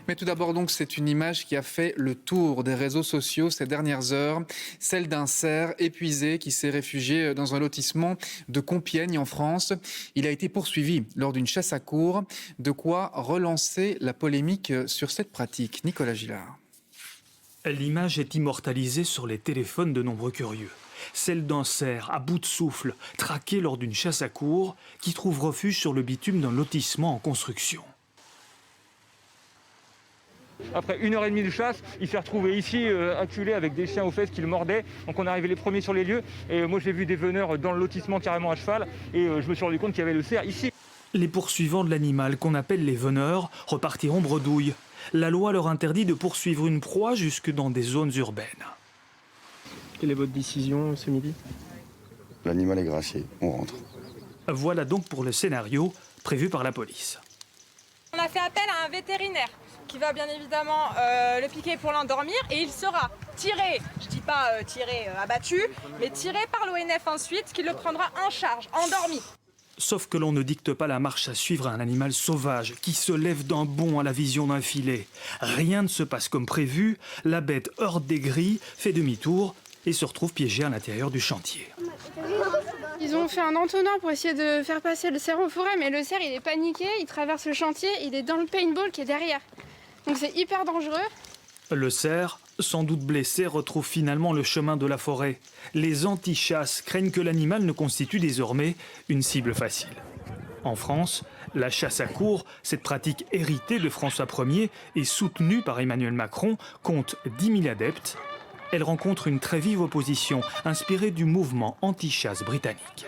Mais tout d'abord donc, c'est une image qui a fait le tour des réseaux sociaux ces dernières heures, celle d'un cerf épuisé qui s'est réfugié dans un lotissement de Compiègne en France. Il a été poursuivi lors d'une chasse à courre, de quoi relancer la polémique sur cette pratique. Nicolas Gillard. L'image est immortalisée sur les téléphones de nombreux curieux. Celle d'un cerf à bout de souffle, traqué lors d'une chasse à courre, qui trouve refuge sur le bitume d'un lotissement en construction. Après 1h30 de chasse, il s'est retrouvé ici, acculé avec des chiens aux fesses qui le mordaient. Donc on est arrivé les premiers sur les lieux. Et moi j'ai vu des veneurs dans le lotissement carrément à cheval. Et je me suis rendu compte qu'il y avait le cerf ici. Les poursuivants de l'animal, qu'on appelle les veneurs, repartiront bredouille. La loi leur interdit de poursuivre une proie jusque dans des zones urbaines. Quelle est votre décision ce midi? L'animal est gracié, on rentre. Voilà donc pour le scénario prévu par la police. On a fait appel à un vétérinaire qui va bien évidemment le piquer pour l'endormir et il sera tiré, je dis pas abattu, mais tiré par l'ONF ensuite qui le prendra en charge, endormi. Sauf que l'on ne dicte pas la marche à suivre à un animal sauvage qui se lève d'un bond à la vision d'un filet. Rien ne se passe comme prévu, la bête heurte des grilles, fait demi-tour et se retrouve piégée à l'intérieur du chantier. Ils ont fait un entonnoir pour essayer de faire passer le cerf en forêt, mais le cerf il est paniqué, il traverse le chantier, il est dans le paintball qui est derrière. Donc c'est hyper dangereux. Le cerf, sans doute blessé, retrouve finalement le chemin de la forêt. Les anti-chasses craignent que l'animal ne constitue désormais une cible facile. En France, la chasse à courre, cette pratique héritée de François Ier et soutenue par Emmanuel Macron, compte 10 000 adeptes. Elle rencontre une très vive opposition, inspirée du mouvement anti-chasse britannique.